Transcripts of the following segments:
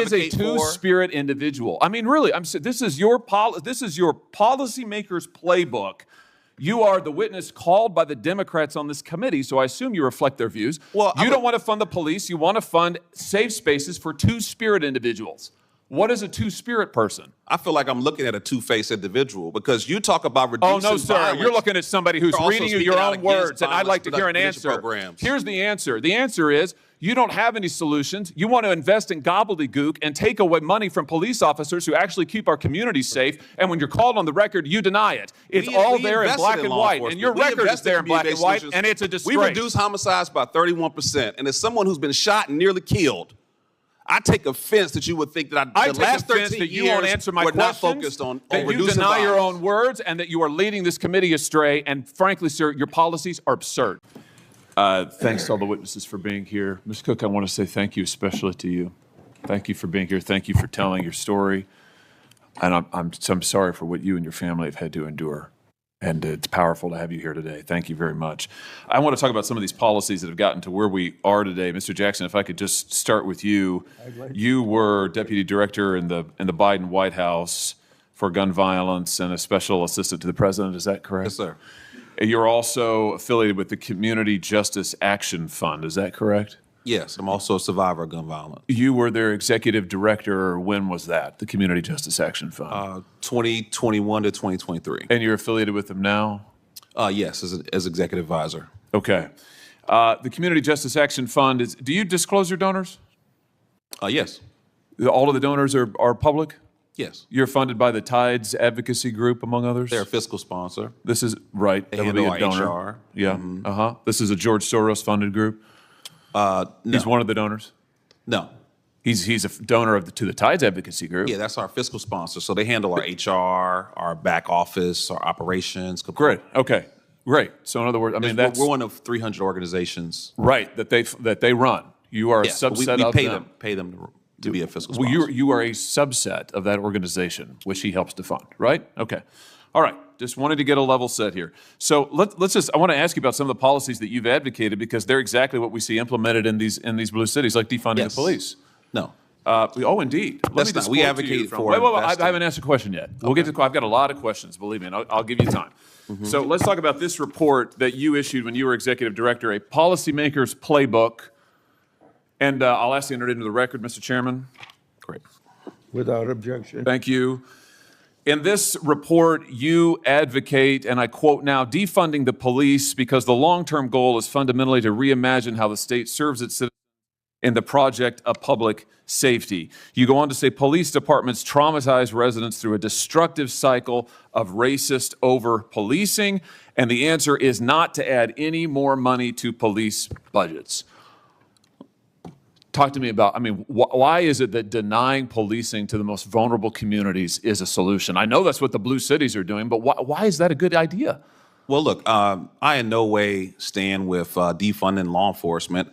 is a two-spirit individual. I mean, really, this is your Policymakers Playbook. You are the witness called by the Democrats on this committee, so I assume you reflect their views. Well, you don't want to fund the police. You want to fund safe spaces for two-spirit individuals. What is a two-spirit person? I feel like I'm looking at a two-faced individual because you talk about reducing violence. Oh, no, sir. Violence. You're looking at somebody who's reading you your own words, and I'd like to hear an answer. Programs. Here's the answer. The answer is you don't have any solutions. You want to invest in gobbledegook and take away money from police officers who actually keep our communities safe, and when you're called on the record, you deny it. It's all there in black and white, and your record is there in black and white, and it's a disgrace. We reduced homicides by 31%, and as someone who's been shot and nearly killed, I take offense that you would think that the last 13 years you won't answer my we're not focused on that reducing you deny violence. your own words, and that you are leading this committee astray. And frankly, sir, your policies are absurd. Thanks to all the witnesses for being here. Ms. Cook, I want to say thank you especially to you. Thank you for being here. Thank you for telling your story. And I'm sorry for what you and your family have had to endure. And it's powerful to have you here today. Thank you very much. I want to talk about some of these policies that have gotten to where we are today. Mr. Jackson, if I could just start with you. You were deputy director in the Biden White House for gun violence and a special assistant to the president. Is that correct? Yes, sir. You're also affiliated with the Community Justice Action Fund. Is that correct? Yes, I'm also a survivor of gun violence. You were their executive director. When was that, the Community Justice Action Fund? 2021 to 2023. And you're affiliated with them now? Yes, as executive advisor. Okay. The Community Justice Action Fund, do you disclose your donors? Yes. All of the donors are public? Yes. You're funded by the Tides Advocacy Group, among others? They're a fiscal sponsor. This is, right. They handle our HR. Yeah. Mm-hmm. This is a George Soros-funded group? No. He's one of the donors? No. He's a donor to the Tides Advocacy Group. Yeah, that's our fiscal sponsor. So they handle our HR, our back office, our operations. Great. Okay. Great. So in other words, we're one of 300 organizations. Right. That they run. You are a subset of them. Pay them to be a fiscal sponsor. Well, you are a subset of that organization, which he helps to fund. Right. Okay. All right. Just wanted to get a level set here. So I want to ask you about some of the policies that you've advocated because they're exactly what we see implemented in these blue cities, like defunding the police. No. Oh, indeed. That's not. We advocate for. Wait, I haven't asked a question yet. We'll get to. I've got a lot of questions. Believe me, and I'll give you time. Mm-hmm. So let's talk about this report that you issued when you were executive director, a Policymakers Playbook. And I'll ask you to enter it into the record, Mr. Chairman. Great. Without objection. Thank you. In this report, you advocate, and I quote now, defunding the police because the long-term goal is fundamentally to reimagine how the state serves its citizens in the project of public safety. You go on to say police departments traumatize residents through a destructive cycle of racist over-policing, and the answer is not to add any more money to police budgets. Talk to me about, why is it that denying policing to the most vulnerable communities is a solution? I know that's what the blue cities are doing, but why is that a good idea? Well, look, I in no way stand with defunding law enforcement.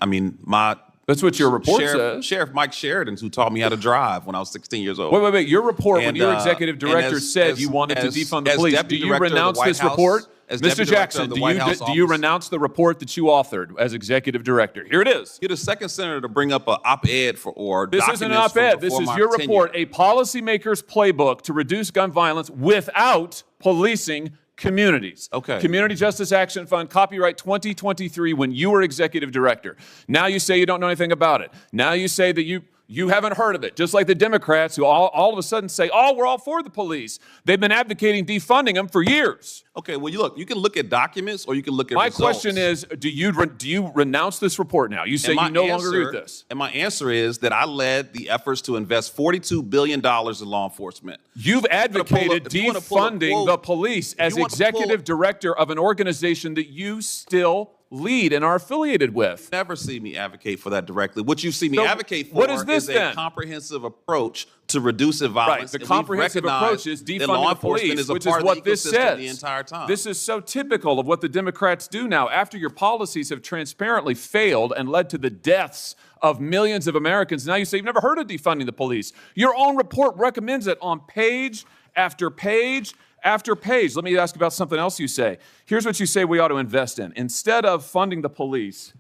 That's what your report says. Sheriff Mike Sheridan, who taught me how to drive when I was 16 years old. Wait. Your report, when your executive director said you wanted to defund the police, do you renounce this report? Mr. Jackson, do you renounce the report that you authored as executive director? Here it is. You're the second senator to bring up an op-ed This isn't an op-ed. This is your report, a Policymakers Playbook to reduce gun violence without policing communities. Okay. Community Justice Action Fund, copyright 2023, when you were executive director. Now you say you don't know anything about it. Now you say that you haven't heard of it, just like the Democrats who all of a sudden say, we're all for the police. They've been advocating defunding them for years. Okay, well, you can look at documents or you can look at results. My question is, do you renounce this report now? You say you no longer agree with this. And my answer is that I led the efforts to invest $42 billion in law enforcement. You've advocated defunding the police as executive director of an organization that you still lead and are affiliated with. Never see me advocate for that directly. What you see me advocate for is a comprehensive approach to reducing violence. Right. The comprehensive approach is defunding the police, which is what this says. The entire time. This is so typical of what the Democrats do now. After your policies have transparently failed and led to the deaths of millions of Americans, now you say you've never heard of defunding the police. Your own report recommends it on page after page after page. Let me ask about something else you say. Here's what you say we ought to invest in. Instead of funding the police,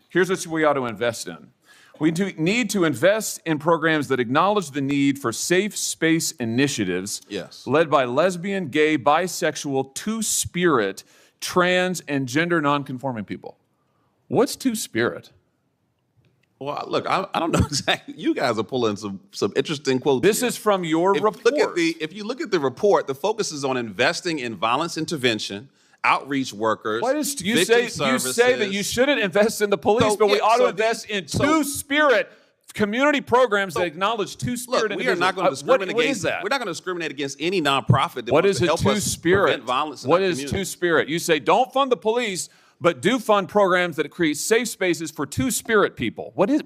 here's what we ought to invest in. We need to invest in programs that acknowledge the need for safe space initiatives Yes. led by lesbian, gay, bisexual, two-spirit, trans, and gender nonconforming people. What's two-spirit? Well, look, I don't know exactly. You guys are pulling some interesting quotes. This here. is from your report. If you look at the report, the focus is on investing in violence intervention, outreach workers. What is you victim say? You say that you shouldn't invest in the police, but we ought to invest in two-spirit community programs that acknowledge two-spirit. Look, we are not going to discriminate what is that? We're not going to discriminate against any nonprofit that What wants is to a help us two-spirit? prevent violence in What our is community. two-spirit? You say don't fund the police, but do fund programs that create safe spaces for two-spirit people. What is?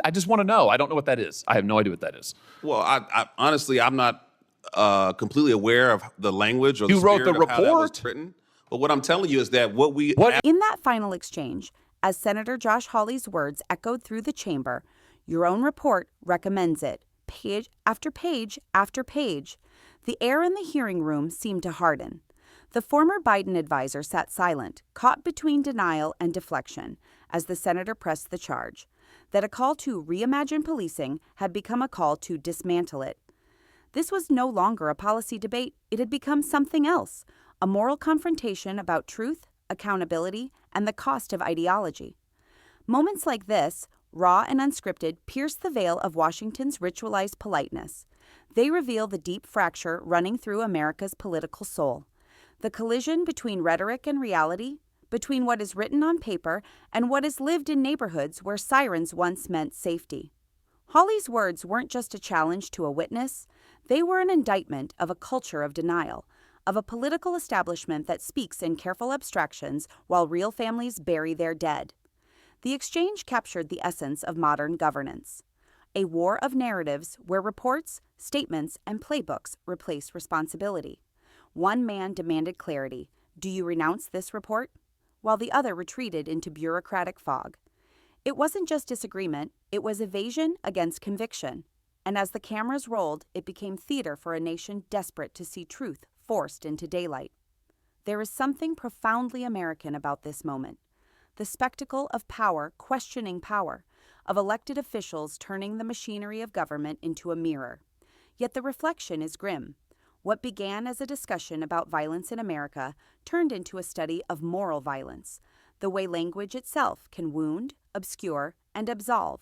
I just want to know. I don't know what that is. I have no idea what that is. Well, I honestly, I'm not completely aware of the language or the You wrote spirit the of how that was report? written. But what I'm telling you is that In that final exchange, as Senator Josh Hawley's words echoed through the chamber, your own report recommends it, page after page after page. The air in the hearing room seemed to harden. The former Biden advisor sat silent, caught between denial and deflection, as the senator pressed the charge that a call to reimagine policing had become a call to dismantle it. This was no longer a policy debate. It had become something else, a moral confrontation about truth, accountability, and the cost of ideology. Moments like this, raw and unscripted, pierce the veil of Washington's ritualized politeness. They reveal the deep fracture running through America's political soul. The collision between rhetoric and reality, between what is written on paper and what is lived in neighborhoods where sirens once meant safety. Hawley's words weren't just a challenge to a witness, they were an indictment of a culture of denial, of a political establishment that speaks in careful abstractions while real families bury their dead. The exchange captured the essence of modern governance, a war of narratives where reports, statements, and playbooks replace responsibility. One man demanded clarity. Do you renounce this report? While the other retreated into bureaucratic fog. It wasn't just disagreement, it was evasion against conviction. And as the cameras rolled, it became theater for a nation desperate to see truth forced into daylight. There is something profoundly American about this moment. The spectacle of power questioning power, of elected officials turning the machinery of government into a mirror. Yet the reflection is grim. What began as a discussion about violence in America turned into a study of moral violence, the way language itself can wound, obscure, and absolve.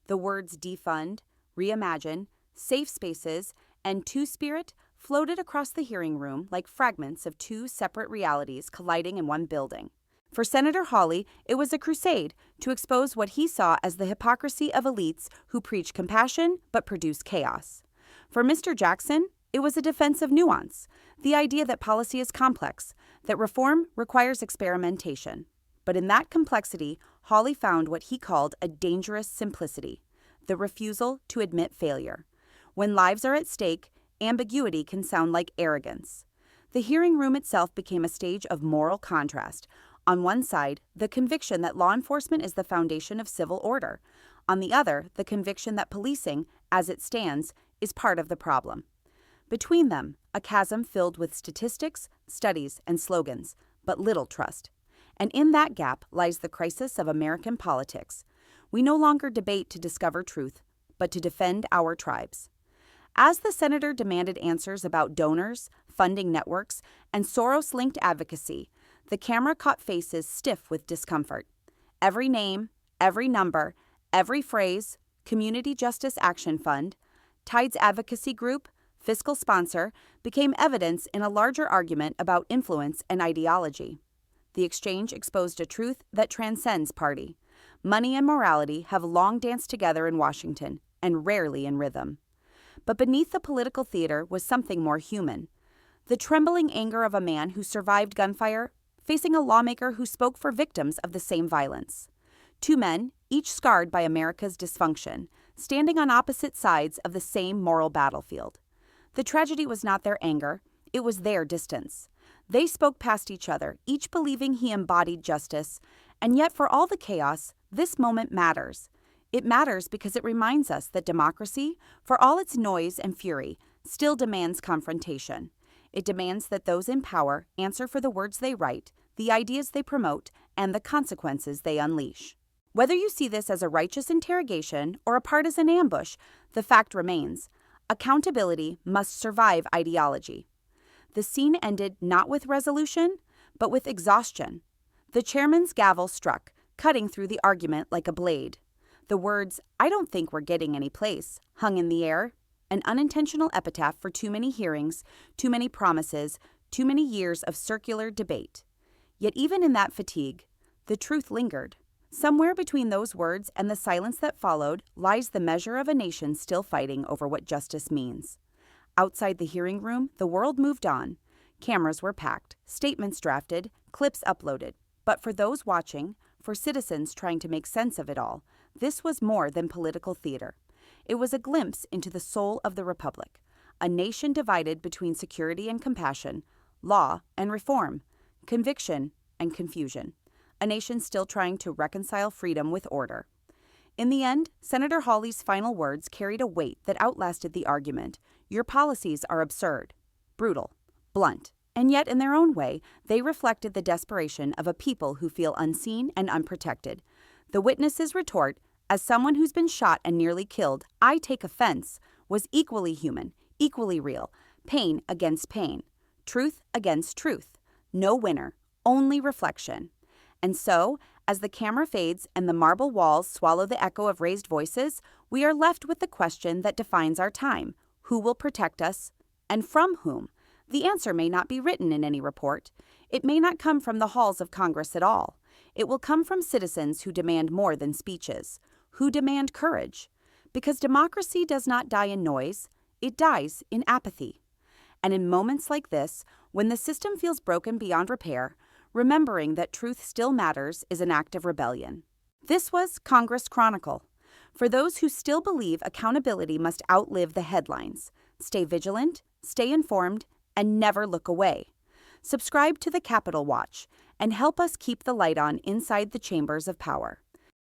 The words defund, reimagine, safe spaces, and two-spirit floated across the hearing room like fragments of two separate realities colliding in one building. For Senator Hawley, it was a crusade to expose what he saw as the hypocrisy of elites who preach compassion but produce chaos. For Mr. Jackson, it was a defense of nuance, the idea that policy is complex, that reform requires experimentation. But in that complexity, Hawley found what he called a dangerous simplicity, the refusal to admit failure. When lives are at stake, ambiguity can sound like arrogance. The hearing room itself became a stage of moral contrast. On one side, the conviction that law enforcement is the foundation of civil order. On the other, the conviction that policing, as it stands, is part of the problem. Between them, a chasm filled with statistics, studies, and slogans, but little trust. And in that gap lies the crisis of American politics. We no longer debate to discover truth, but to defend our tribes. As the senator demanded answers about donors, funding networks, and Soros-linked advocacy, the camera caught faces stiff with discomfort. Every name, every number, every phrase, Community Justice Action Fund, Tides Advocacy Group, fiscal sponsor, became evidence in a larger argument about influence and ideology. The exchange exposed a truth that transcends party. Money and morality have long danced together in Washington, and rarely in rhythm. But beneath the political theater was something more human. The trembling anger of a man who survived gunfire, facing a lawmaker who spoke for victims of the same violence. Two men, each scarred by America's dysfunction, standing on opposite sides of the same moral battlefield. The tragedy was not their anger, it was their distance. They spoke past each other, each believing he embodied justice, and yet for all the chaos, this moment matters. It matters because it reminds us that democracy, for all its noise and fury, still demands confrontation. It demands that those in power answer for the words they write, the ideas they promote, and the consequences they unleash. Whether you see this as a righteous interrogation or a partisan ambush, the fact remains: accountability must survive ideology. The scene ended not with resolution, but with exhaustion. The chairman's gavel struck, cutting through the argument like a blade. The words, "I don't think we're getting any place," hung in the air, an unintentional epitaph for too many hearings, too many promises, too many years of circular debate. Yet even in that fatigue, the truth lingered. Somewhere between those words and the silence that followed lies the measure of a nation still fighting over what justice means. Outside the hearing room, the world moved on. Cameras were packed, statements drafted, clips uploaded. But for those watching, for citizens trying to make sense of it all, this was more than political theater. It was a glimpse into the soul of the Republic, a nation divided between security and compassion, law and reform, conviction and confusion, a nation still trying to reconcile freedom with order. In the end, Senator Hawley's final words carried a weight that outlasted the argument. Your policies are absurd, brutal, blunt, and yet in their own way, they reflected the desperation of a people who feel unseen and unprotected. The witness's retort, "As someone who's been shot and nearly killed, I take offense," was equally human, equally real, pain against pain, truth against truth. No winner, only reflection. And so, as the camera fades and the marble walls swallow the echo of raised voices, we are left with the question that defines our time: who will protect us, and from whom? The answer may not be written in any report. It may not come from the halls of Congress at all. It will come from citizens who demand more than speeches, who demand courage. Because democracy does not die in noise, it dies in apathy. And in moments like this, when the system feels broken beyond repair, remembering that truth still matters is an act of rebellion. This was Congress Chronicle. For those who still believe accountability must outlive the headlines, stay vigilant, stay informed, and never look away. Subscribe to the Capitol Watch and help us keep the light on inside the chambers of power.